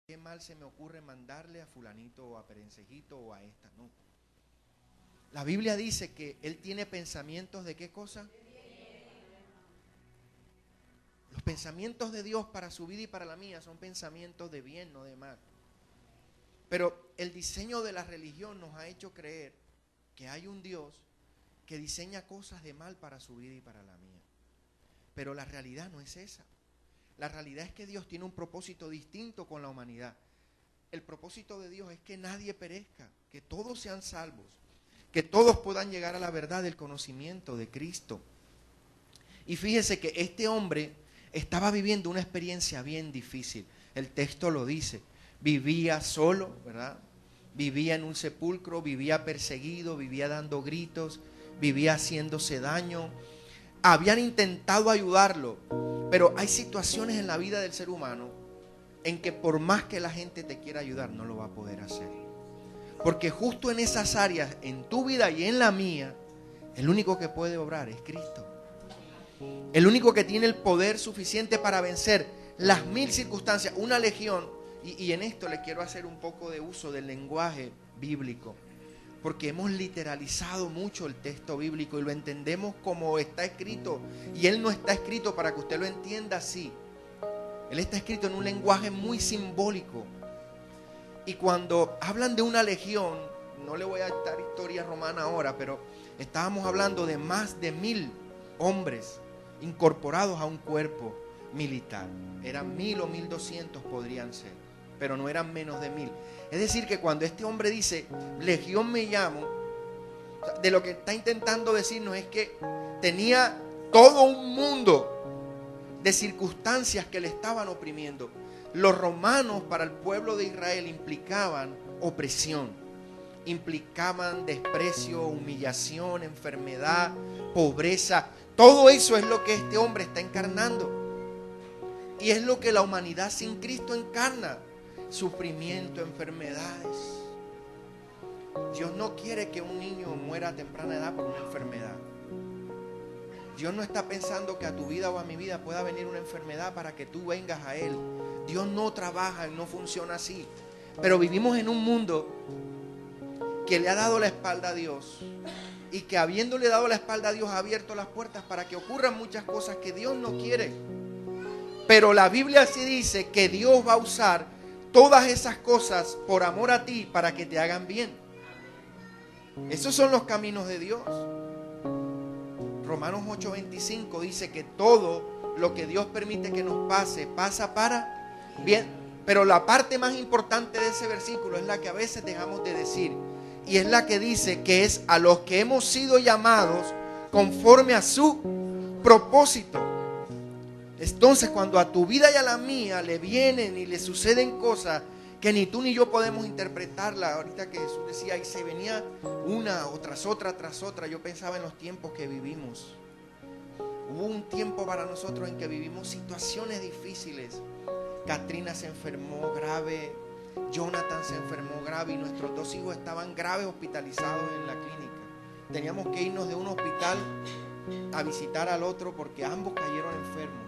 ¿Qué mal se me ocurre mandarle a fulanito o a perencejito o a esta? No. La Biblia dice que Él tiene pensamientos de ¿qué cosa? Los pensamientos de Dios para su vida y para la mía son pensamientos de bien, no de mal. Pero el diseño de la religión nos ha hecho creer que hay un Dios que diseña cosas de mal para su vida y para la mía. Pero la realidad no es esa. La realidad es que Dios tiene un propósito distinto con la humanidad. El propósito de Dios es que nadie perezca, que todos sean salvos, que todos puedan llegar a la verdad del conocimiento de Cristo. Y fíjese que este hombre estaba viviendo una experiencia bien difícil. El texto lo dice. Vivía solo, ¿verdad? Vivía en un sepulcro, vivía perseguido, vivía dando gritos, vivía haciéndose daño. Habían intentado ayudarlo, pero hay situaciones en la vida del ser humano en que por más que la gente te quiera ayudar, no lo va a poder hacer. Porque justo en esas áreas, en tu vida y en la mía, el único que puede obrar es Cristo. El único que tiene el poder suficiente para vencer las 1000 circunstancias, una legión. Y en esto le quiero hacer un poco de uso del lenguaje bíblico, porque hemos literalizado mucho el texto bíblico y lo entendemos como está escrito. Y él no está escrito para que usted lo entienda así. Él está escrito en un lenguaje muy simbólico. Y cuando hablan de una legión, no le voy a dar historia romana ahora, pero estábamos hablando de más de 1000 hombres incorporados a un cuerpo militar. Eran 1000 o 1200 podrían ser, pero no eran menos de 1000. Es decir, que cuando este hombre dice, legión me llamo, de lo que está intentando decirnos es que tenía todo un mundo de circunstancias que le estaban oprimiendo. Los romanos para el pueblo de Israel implicaban opresión, implicaban desprecio, humillación, enfermedad, pobreza. Todo eso es lo que este hombre está encarnando. Y es lo que la humanidad sin Cristo encarna. Sufrimiento, enfermedades. Dios no quiere que un niño muera a temprana edad por una enfermedad. Dios no está pensando que a tu vida o a mi vida pueda venir una enfermedad para que tú vengas a Él. Dios no trabaja y no funciona así. Pero vivimos en un mundo que le ha dado la espalda a Dios. Y que habiéndole dado la espalda a Dios ha abierto las puertas para que ocurran muchas cosas que Dios no quiere. Pero la Biblia sí dice que Dios va a usar todas esas cosas por amor a ti para que te hagan bien. Esos son los caminos de Dios. Romanos 8:25 dice que todo lo que Dios permite que nos pase, pasa para bien. Pero la parte más importante de ese versículo es la que a veces dejamos de decir. Y es la que dice que es a los que hemos sido llamados conforme a su propósito. Entonces, cuando a tu vida y a la mía le vienen y le suceden cosas que ni tú ni yo podemos interpretarla, ahorita que Jesús decía, y se venía una o tras otra, yo pensaba en los tiempos que vivimos. Hubo un tiempo para nosotros en que vivimos situaciones difíciles. Katrina se enfermó grave, Jonathan se enfermó grave y nuestros 2 hijos estaban graves hospitalizados en la clínica. Teníamos que irnos de un hospital a visitar al otro porque ambos cayeron enfermos.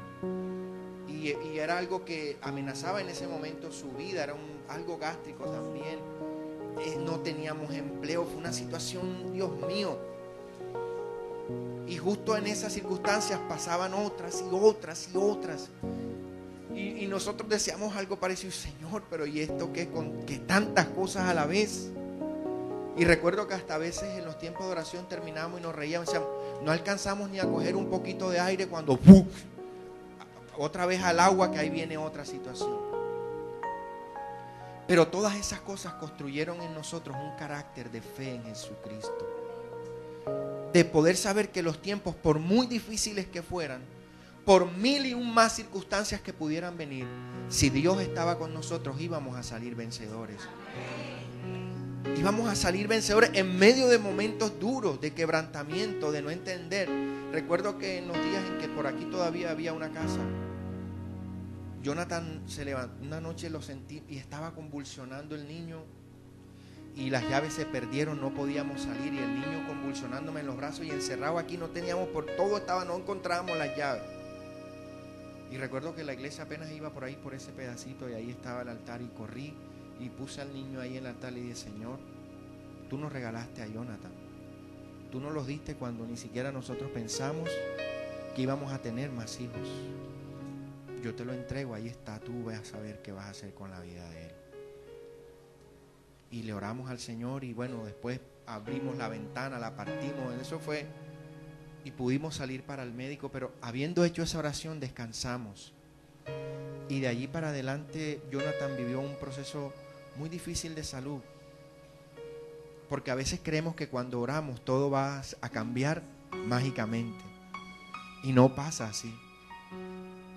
Y era algo que amenazaba en ese momento su vida, era algo gástrico también. No teníamos empleo, fue una situación, Dios mío. Y justo en esas circunstancias pasaban otras y otras y otras. Y nosotros deseamos algo parecido, Señor, pero ¿y esto qué? Con que tantas cosas a la vez. Y recuerdo que hasta a veces en los tiempos de oración terminamos y nos reíamos, decíamos, no alcanzamos ni a coger un poquito de aire cuando ¡puf! Otra vez al agua, que ahí viene otra situación. Pero todas esas cosas construyeron en nosotros un carácter de fe en Jesucristo. De poder saber que los tiempos, por muy difíciles que fueran, por 1001 más circunstancias que pudieran venir, si Dios estaba con nosotros, íbamos a salir vencedores. Íbamos a salir vencedores en medio de momentos duros, de quebrantamiento, de no entender. Recuerdo que en los días en que por aquí todavía había una casa, Jonathan se levantó, una noche lo sentí y estaba convulsionando el niño y las llaves se perdieron, no podíamos salir y el niño convulsionándome en los brazos y encerrado aquí, no teníamos por todo, no encontrábamos las llaves. Y recuerdo que la iglesia apenas iba por ahí, por ese pedacito, y ahí estaba el altar, y corrí y puse al niño ahí en el altar y dije: Señor, tú nos regalaste a Jonathan. Tú nos los diste cuando ni siquiera nosotros pensamos que íbamos a tener más hijos. Yo te lo entrego, ahí está, tú vas a saber qué vas a hacer con la vida de él. Y le oramos al Señor, y bueno, después abrimos la ventana, la partimos, eso fue, y pudimos salir para el médico, pero habiendo hecho esa oración descansamos. Y de allí para adelante Jonathan vivió un proceso muy difícil de salud, porque a veces creemos que cuando oramos todo va a cambiar mágicamente, y no pasa así.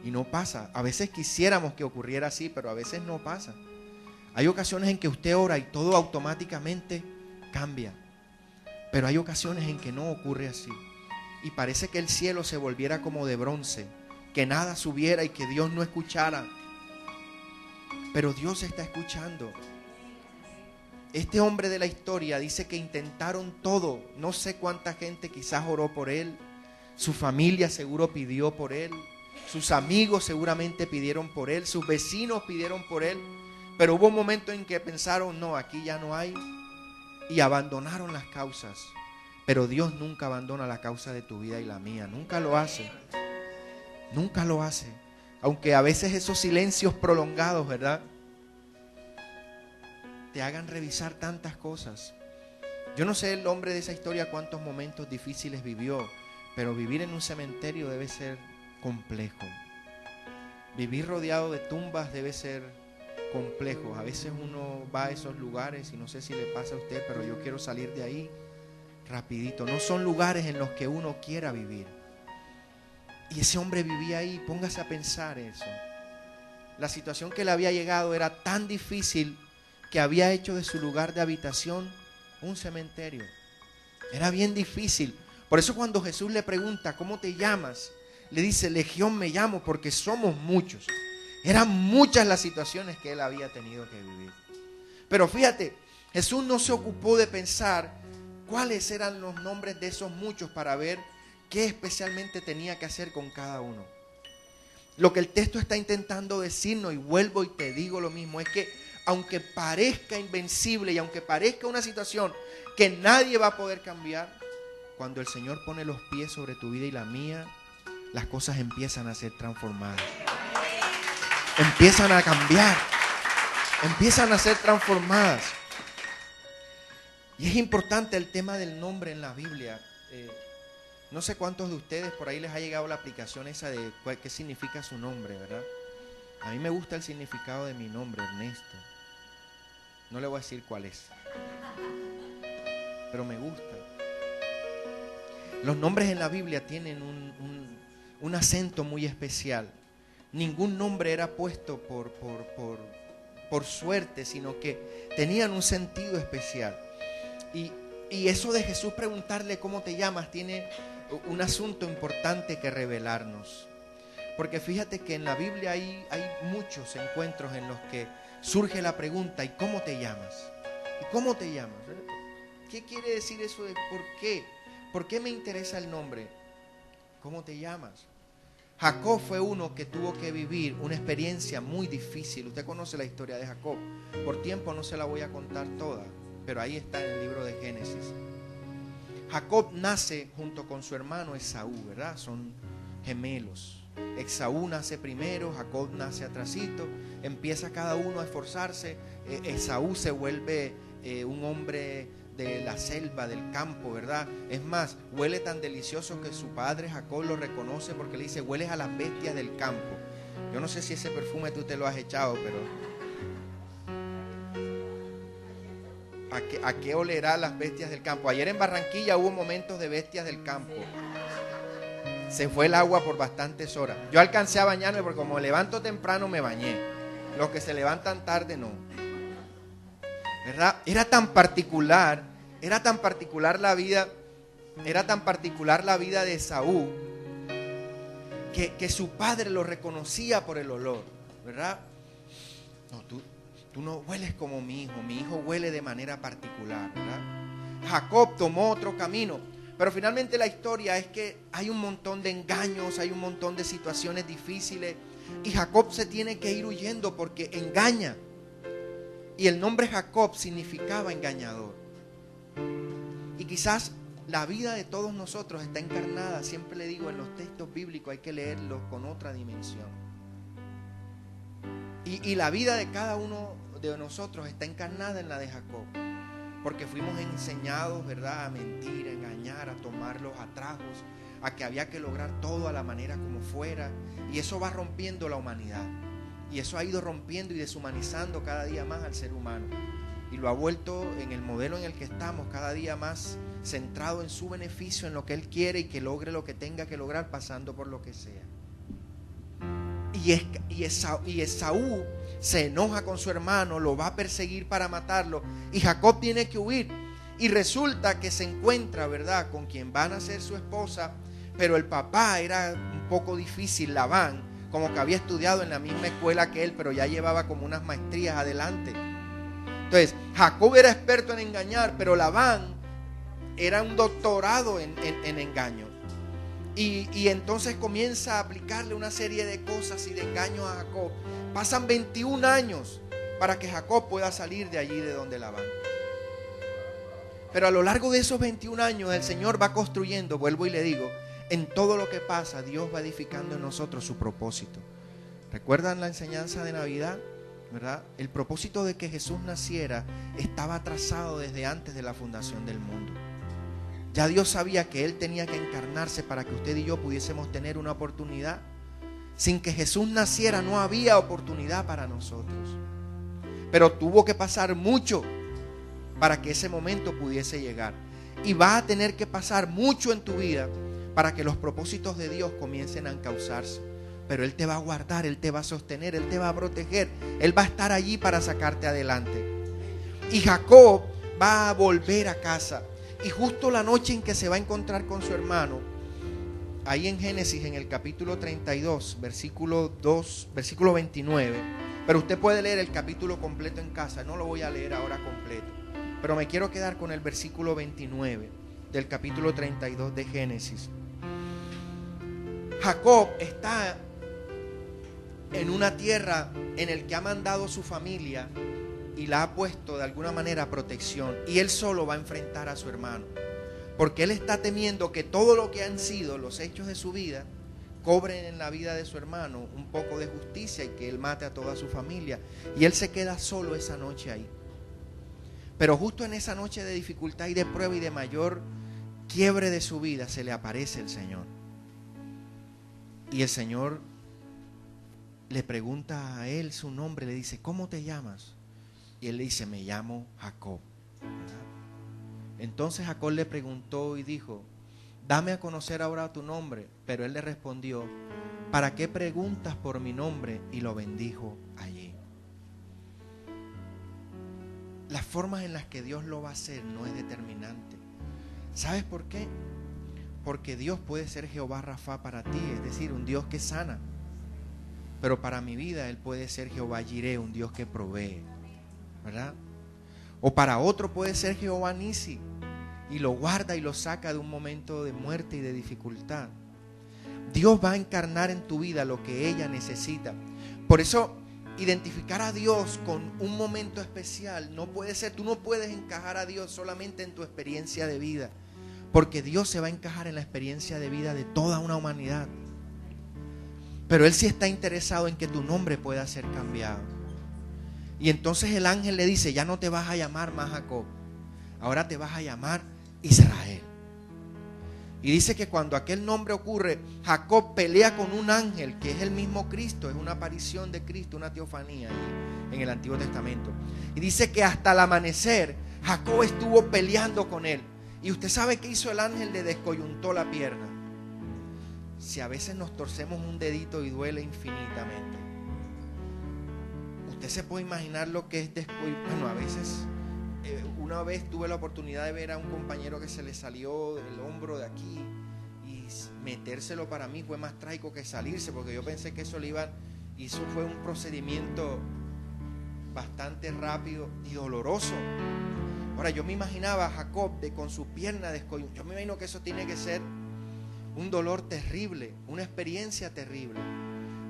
Y no pasa. A veces quisiéramos que ocurriera así, pero a veces no pasa. Hay ocasiones en que usted ora y todo automáticamente cambia, pero hay ocasiones en que no ocurre así, y parece que el cielo se volviera como de bronce, que nada subiera y que Dios no escuchara. Pero Dios está escuchando. Este hombre de la historia dice que intentaron todo. No sé cuánta gente quizás oró por él, su familia seguro pidió por él, sus amigos seguramente pidieron por él, sus vecinos pidieron por él, pero hubo un momento en que pensaron: no, aquí ya no hay, y abandonaron las causas. Pero Dios nunca abandona la causa de tu vida y la mía, nunca lo hace, nunca lo hace. Aunque a veces esos silencios prolongados, ¿verdad?, te hagan revisar tantas cosas. Yo no sé el hombre de esa historia cuántos momentos difíciles vivió, pero vivir en un cementerio debe ser complejo. Vivir rodeado de tumbas debe ser complejo. A veces uno va a esos lugares y no sé si le pasa a usted, pero yo quiero salir de ahí rapidito. No son lugares en los que uno quiera vivir. Y ese hombre vivía ahí. Póngase a pensar eso. La situación que le había llegado era tan difícil que había hecho de su lugar de habitación un cementerio. Era bien difícil. Por eso cuando Jesús le pregunta: ¿cómo te llamas?, le dice: Legión me llamo, porque somos muchos. Eran muchas las situaciones que él había tenido que vivir. Pero fíjate, Jesús no se ocupó de pensar cuáles eran los nombres de esos muchos para ver qué especialmente tenía que hacer con cada uno. Lo que el texto está intentando decirnos, y vuelvo y te digo lo mismo, es que aunque parezca invencible y aunque parezca una situación que nadie va a poder cambiar, cuando el Señor pone los pies sobre tu vida y la mía, las cosas empiezan a ser transformadas. Empiezan a cambiar. Empiezan a ser transformadas. Y es importante el tema del nombre en la Biblia. No sé cuántos de ustedes por ahí les ha llegado la aplicación esa de qué significa su nombre, ¿verdad? A mí me gusta el significado de mi nombre, Ernesto. No le voy a decir cuál es, pero me gusta. Los nombres en la Biblia tienen un acento muy especial. Ningún nombre era puesto por suerte, sino que tenían un sentido especial. Y eso de Jesús preguntarle cómo te llamas tiene un asunto importante que revelarnos. Porque fíjate que en la Biblia hay muchos encuentros en los que surge la pregunta: ¿y cómo te llamas? ¿Y cómo te llamas? ¿Qué quiere decir eso de por qué? ¿Por qué me interesa el nombre? ¿Cómo te llamas? Jacob fue uno que tuvo que vivir una experiencia muy difícil. Usted conoce la historia de Jacob. Por tiempo no se la voy a contar toda, pero ahí está en el libro de Génesis. Jacob nace junto con su hermano Esaú, ¿verdad? Son gemelos. Esaú nace primero, Jacob nace atrasito. Empieza cada uno a esforzarse. Esaú se vuelve un hombre de la selva, del campo, ¿verdad? Es más, huele tan delicioso que su padre Jacob lo reconoce porque le dice: hueles a las bestias del campo. Yo no sé si ese perfume tú te lo has echado, pero ¿a qué olerá las bestias del campo? Ayer en Barranquilla hubo momentos de bestias del campo. Se fue el agua por bastantes horas. Yo alcancé a bañarme porque como me levanto temprano me bañé. Los que se levantan tarde no, ¿verdad? Era tan particular la vida de Esaú que su padre lo reconocía por el olor, ¿verdad? No, tú no hueles como mi hijo huele de manera particular, ¿verdad? Jacob tomó otro camino, Pero finalmente la historia es que hay un montón de engaños, hay un montón de situaciones difíciles y Jacob se tiene que ir huyendo porque engaña. Y el nombre Jacob significaba engañador. Y quizás la vida de todos nosotros está encarnada, siempre le digo, en los textos bíblicos hay que leerlos con otra dimensión. Y la vida de cada uno de nosotros está encarnada en la de Jacob. Porque fuimos enseñados, ¿verdad?, a mentir, a engañar, a tomar los atajos, a que había que lograr todo a la manera como fuera. Y eso va rompiendo la humanidad. Y eso ha ido rompiendo y deshumanizando cada día más al ser humano. Y lo ha vuelto en el modelo en el que estamos, cada día más centrado en su beneficio, en lo que él quiere y que logre lo que tenga que lograr, pasando por lo que sea. Y Esaú se enoja con su hermano, lo va a perseguir para matarlo y Jacob tiene que huir. Y resulta que se encuentra, ¿verdad?, con quien van a ser su esposa, pero el papá era un poco difícil, Labán, como que había estudiado en la misma escuela que él, pero ya llevaba como unas maestrías adelante. Entonces, Jacob era experto en engañar, pero Labán era un doctorado en engaño. Y entonces comienza a aplicarle una serie de cosas y de engaños a Jacob. Pasan 21 años para que Jacob pueda salir de allí de donde Labán. Pero a lo largo de esos 21 años el Señor va construyendo, vuelvo y le digo, en todo lo que pasa Dios va edificando en nosotros su propósito. ¿Recuerdan la enseñanza de Navidad? ¿Verdad? El propósito de que Jesús naciera estaba trazado desde antes de la fundación del mundo. Ya Dios sabía que Él tenía que encarnarse para que usted y yo pudiésemos tener una oportunidad. Sin que Jesús naciera no había oportunidad para nosotros. Pero tuvo que pasar mucho para que ese momento pudiese llegar. Y va a tener que pasar mucho en tu vida para que los propósitos de Dios comiencen a encauzarse. Pero Él te va a guardar, Él te va a sostener, Él te va a proteger. Él va a estar allí para sacarte adelante. Y Jacob va a volver a casa. Y justo la noche en que se va a encontrar con su hermano, ahí en Génesis, en el capítulo 32, versículo 29, pero usted puede leer el capítulo completo en casa, no lo voy a leer ahora completo, pero me quiero quedar con el versículo 29 del capítulo 32 de Génesis. Jacob está en una tierra en el que ha mandado su familia y la ha puesto de alguna manera protección, y él solo va a enfrentar a su hermano, porque él está temiendo que todo lo que han sido los hechos de su vida cobren en la vida de su hermano un poco de justicia y que él mate a toda su familia, y él se queda solo esa noche ahí. Pero justo en esa noche de dificultad y de prueba y de mayor quiebre de su vida se le aparece el Señor, y el Señor le pregunta a él su nombre, le dice: ¿cómo te llamas? Y él le dice: me llamo Jacob. Entonces Jacob le preguntó y dijo: dame a conocer ahora tu nombre. Pero él le respondió: ¿para qué preguntas por mi nombre? Y lo bendijo allí. Las formas en las que Dios lo va a hacer no es determinante. ¿Sabes por qué? Porque Dios puede ser Jehová Rafa para ti, es decir, un Dios que sana. Pero para mi vida Él puede ser Jehová Jireh, un Dios que provee, ¿verdad? O para otro puede ser Jehová Nisi y lo guarda y lo saca de un momento de muerte y de dificultad. Dios va a encarnar en tu vida lo que ella necesita. Por eso, identificar a Dios con un momento especial no puede ser. Tú no puedes encajar a Dios solamente en tu experiencia de vida, porque Dios se va a encajar en la experiencia de vida de toda una humanidad. Pero Él sí está interesado en que tu nombre pueda ser cambiado. Y entonces el ángel le dice: ya no te vas a llamar más Jacob, ahora te vas a llamar Israel. Y dice que cuando aquel nombre ocurre, Jacob pelea con un ángel que es el mismo Cristo, es una aparición de Cristo, una teofanía en el Antiguo Testamento. Y dice que hasta el amanecer Jacob estuvo peleando con él. Y usted sabe qué hizo el ángel: le descoyuntó la pierna. Si a veces nos torcemos un dedito y duele infinitamente, usted se puede imaginar lo que es bueno, a veces, una vez tuve la oportunidad de ver a un compañero que se le salió el hombro de aquí, y metérselo para mí fue más trágico que salirse, porque yo pensé que eso le iba, y eso fue un procedimiento bastante rápido y doloroso. Ahora yo me imaginaba a Jacob con su pierna descoyuntada. Yo me imagino que eso tiene que ser un dolor terrible, una experiencia terrible.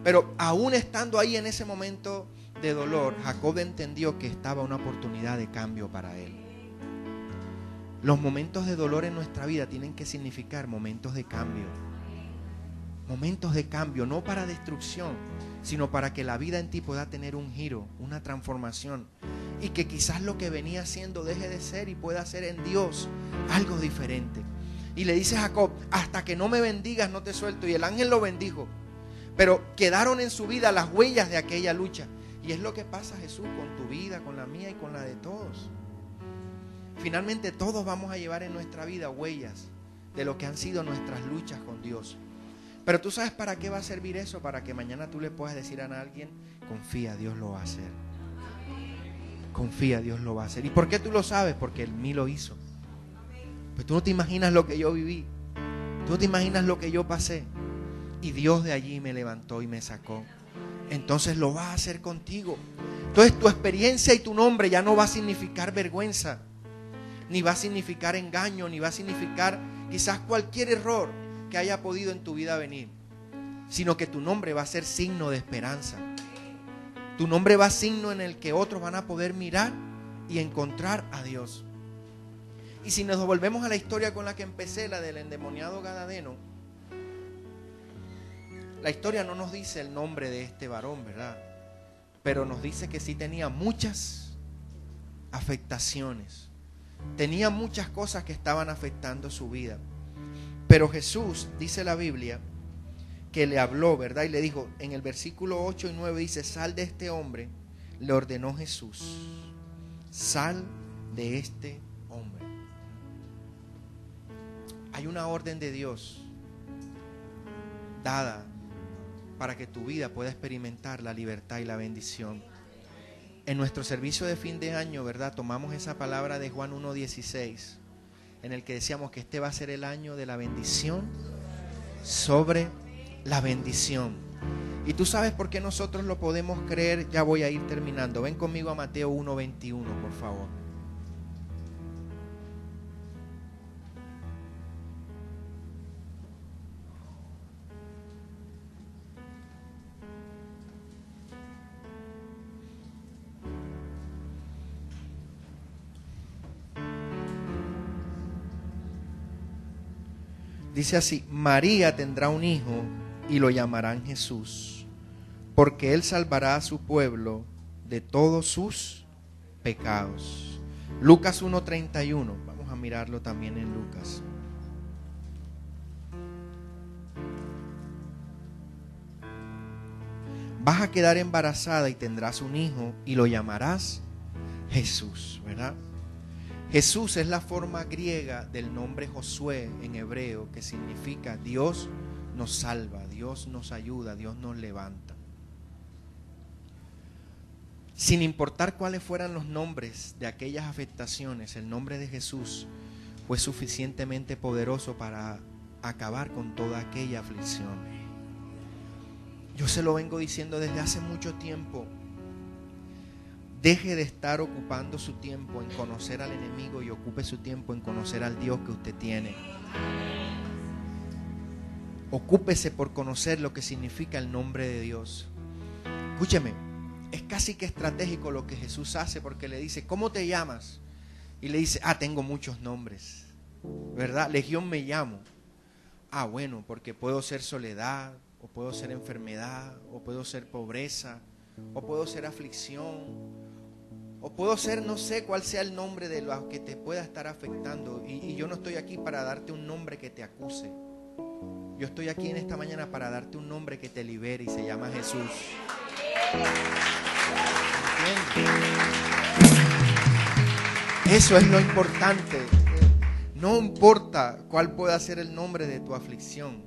Pero aún estando ahí en ese momento de dolor, Jacob entendió que estaba una oportunidad de cambio para él. Los momentos de dolor en nuestra vida tienen que significar momentos de cambio. Momentos de cambio, no para destrucción, sino para que la vida en ti pueda tener un giro, una transformación. Y que quizás lo que venía haciendo deje de ser y pueda ser en Dios algo diferente. Y le dice a Jacob, hasta que no me bendigas no te suelto. Y el ángel lo bendijo. Pero quedaron en su vida las huellas de aquella lucha. Y es lo que pasa, Jesús, con tu vida, con la mía y con la de todos. Finalmente todos vamos a llevar en nuestra vida huellas de lo que han sido nuestras luchas con Dios. Pero tú sabes para qué va a servir eso, para que mañana tú le puedas decir a alguien, confía, Dios lo va a hacer. Confía, Dios lo va a hacer. ¿Y por qué tú lo sabes? Porque Él mí lo hizo. Pues tú no te imaginas lo que yo viví. Tú no te imaginas lo que yo pasé. Y Dios de allí me levantó y me sacó. Entonces lo va a hacer contigo. Entonces tu experiencia y tu nombre ya no va a significar vergüenza, ni va a significar engaño, ni va a significar quizás cualquier error que haya podido en tu vida venir, sino que tu nombre va a ser signo de esperanza. Tu nombre va a ser signo en el que otros van a poder mirar y encontrar a Dios. Y si nos volvemos a la historia con la que empecé, la del endemoniado Gadareno, la historia no nos dice el nombre de este varón, ¿verdad? Pero nos dice que sí tenía muchas afectaciones. Tenía muchas cosas que estaban afectando su vida. Pero Jesús, dice la Biblia, que le habló, ¿verdad? Y le dijo, en el versículo 8 y 9 dice, sal de este hombre, le ordenó Jesús. Sal de este hombre. Hay una orden de Dios dada para que tu vida pueda experimentar la libertad y la bendición. En nuestro servicio de fin de año, ¿verdad? Tomamos esa palabra de Juan 1:16, en el que decíamos que este va a ser el año de la bendición sobre la bendición. Y tú sabes por qué nosotros lo podemos creer. Ya voy a ir terminando. Ven conmigo a Mateo 1:21, por favor. Dice así, María tendrá un hijo y lo llamarán Jesús, porque él salvará a su pueblo de todos sus pecados. Lucas 1:31, vamos a mirarlo también en Lucas. Vas a quedar embarazada y tendrás un hijo y lo llamarás Jesús, ¿verdad? Jesús es la forma griega del nombre Josué en hebreo, que significa Dios nos salva, Dios nos ayuda, Dios nos levanta. Sin importar cuáles fueran los nombres de aquellas afectaciones, el nombre de Jesús fue suficientemente poderoso para acabar con toda aquella aflicción. Yo se lo vengo diciendo desde hace mucho tiempo. Deje de estar ocupando su tiempo en conocer al enemigo y ocupe su tiempo en conocer al Dios que usted tiene. Ocúpese por conocer lo que significa el nombre de Dios. Escúcheme, es casi que estratégico lo que Jesús hace, porque le dice, ¿cómo te llamas? Y le dice, tengo muchos nombres, ¿verdad? Legión me llamo. Bueno, porque puedo ser soledad, o puedo ser enfermedad, o puedo ser pobreza, o puedo ser aflicción, o puedo ser, no sé cuál sea el nombre de lo que te pueda estar afectando. Y yo no estoy aquí para darte un nombre que te acuse. Yo estoy aquí en esta mañana para darte un nombre que te libere y se llama Jesús. ¿Entiendes? Eso es lo importante. No importa cuál pueda ser el nombre de tu aflicción.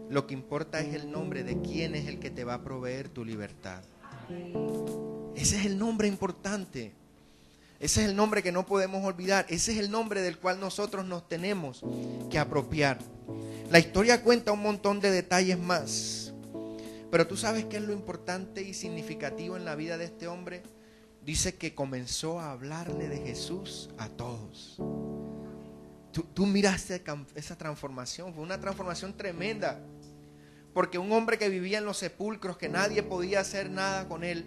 Lo que importa es el nombre de quién es el que te va a proveer tu libertad. Ese es el nombre importante. Ese es el nombre que no podemos olvidar. Ese es el nombre del cual nosotros nos tenemos que apropiar. La historia cuenta un montón de detalles más. Pero tú sabes qué es lo importante y significativo en la vida de este hombre. dice que comenzó a hablarle de Jesús a todos. Tú miraste esa transformación, fue una transformación tremenda. Porque un hombre que vivía en los sepulcros, que nadie podía hacer nada con él,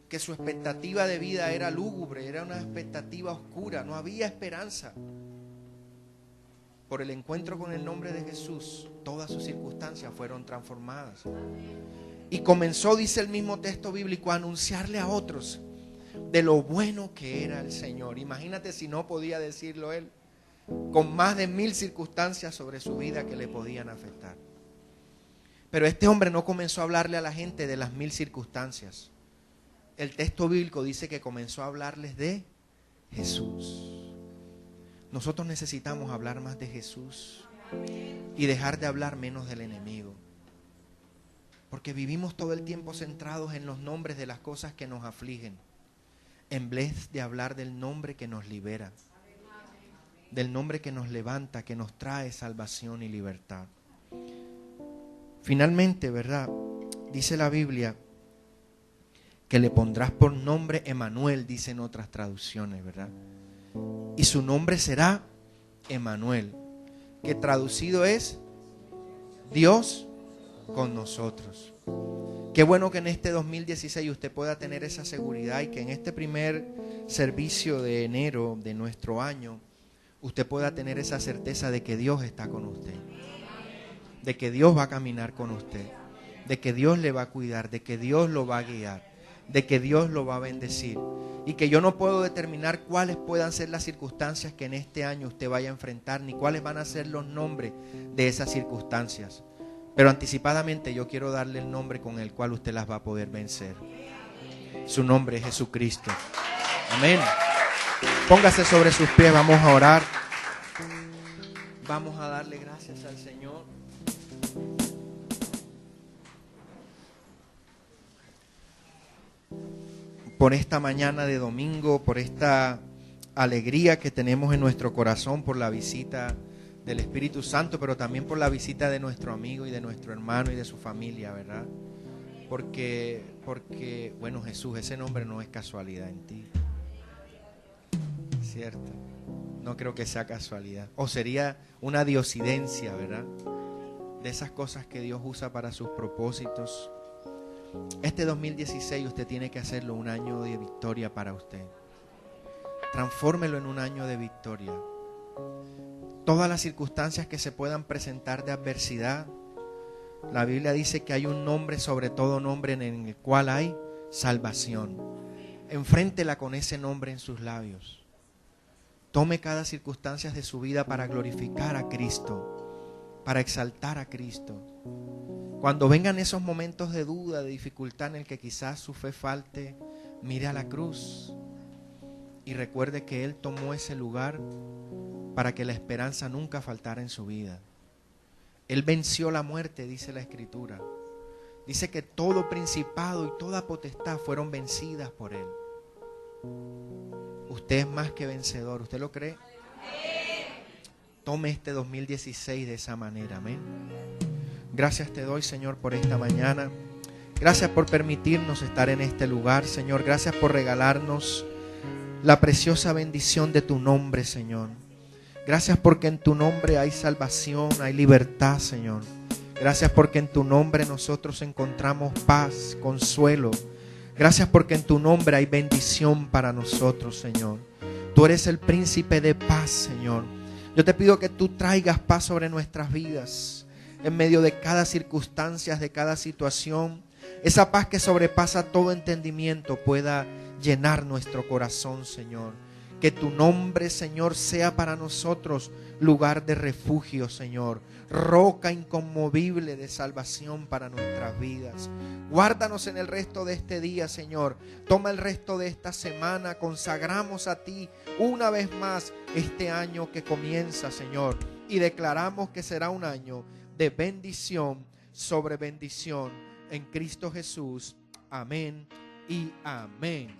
que su expectativa de vida era lúgubre, era una expectativa oscura, no había esperanza. Por el encuentro con el nombre de Jesús, todas sus circunstancias fueron transformadas. Y comenzó, dice el mismo texto bíblico, a anunciarle a otros de lo bueno que era el Señor. Imagínate si no podía decirlo él, con más de 1000 circunstancias sobre su vida que le podían afectar. Pero este hombre no comenzó a hablarle a la gente de las 1000 circunstancias. El texto bíblico dice que comenzó a hablarles de Jesús. Nosotros necesitamos hablar más de Jesús y dejar de hablar menos del enemigo. Porque vivimos todo el tiempo centrados en los nombres de las cosas que nos afligen, en vez de hablar del nombre que nos libera, del nombre que nos levanta, que nos trae salvación y libertad. Finalmente, ¿verdad? Dice la Biblia que le pondrás por nombre Emanuel, dicen otras traducciones, ¿verdad? Y su nombre será Emanuel, que traducido es Dios con nosotros. Qué bueno que en este 2016 usted pueda tener esa seguridad y que en este primer servicio de enero de nuestro año usted pueda tener esa certeza de que Dios está con usted, de que Dios va a caminar con usted, de que Dios le va a cuidar, de que Dios lo va a guiar, de que Dios lo va a bendecir, y que yo no puedo determinar cuáles puedan ser las circunstancias que en este año usted vaya a enfrentar, ni cuáles van a ser los nombres de esas circunstancias, pero anticipadamente yo quiero darle el nombre con el cual usted las va a poder vencer. Su nombre es Jesucristo. Amén. Póngase sobre sus pies, vamos a orar. Vamos a darle gracias al Señor. Por esta mañana de domingo, por esta alegría que tenemos en nuestro corazón, por la visita del Espíritu Santo, pero también por la visita de nuestro amigo y de nuestro hermano y de su familia, ¿verdad? Porque, bueno, Jesús, ese nombre no es casualidad en ti, ¿cierto? No creo que sea casualidad. O sería una diosidencia, ¿verdad? De esas cosas que Dios usa para sus propósitos. Este 2016 usted tiene que hacerlo un año de victoria para usted. Transfórmelo en un año de victoria. Todas las circunstancias que se puedan presentar de adversidad, la Biblia dice que hay un nombre sobre todo nombre en el cual hay salvación. Enfréntela con ese nombre en sus labios. Tome cada circunstancia de su vida para glorificar a Cristo, para exaltar a Cristo. Cuando vengan esos momentos de duda, de dificultad en el que quizás su fe falte, mire a la cruz y recuerde que Él tomó ese lugar para que la esperanza nunca faltara en su vida. Él venció la muerte, dice la Escritura. Dice que todo principado y toda potestad fueron vencidas por Él. Usted es más que vencedor. ¿Usted lo cree? Tome este 2016 de esa manera. Amén. Gracias te doy, Señor, por esta mañana. Gracias por permitirnos estar en este lugar, Señor. Gracias por regalarnos la preciosa bendición de tu nombre, Señor. Gracias porque en tu nombre hay salvación, hay libertad, Señor. Gracias porque en tu nombre nosotros encontramos paz, consuelo. Gracias porque en tu nombre hay bendición para nosotros, Señor. Tú eres el príncipe de paz, Señor. Yo te pido que tú traigas paz sobre nuestras vidas, en medio de cada circunstancia, de cada situación. Esa paz que sobrepasa todo entendimiento pueda llenar nuestro corazón, Señor. Que tu nombre, Señor, sea para nosotros lugar de refugio, Señor. Roca inconmovible de salvación para nuestras vidas. Guárdanos en el resto de este día, Señor. Toma el resto de esta semana. Consagramos a ti una vez más este año que comienza, Señor. Y declaramos que será un año de bendición sobre bendición en Cristo Jesús. Amén y amén.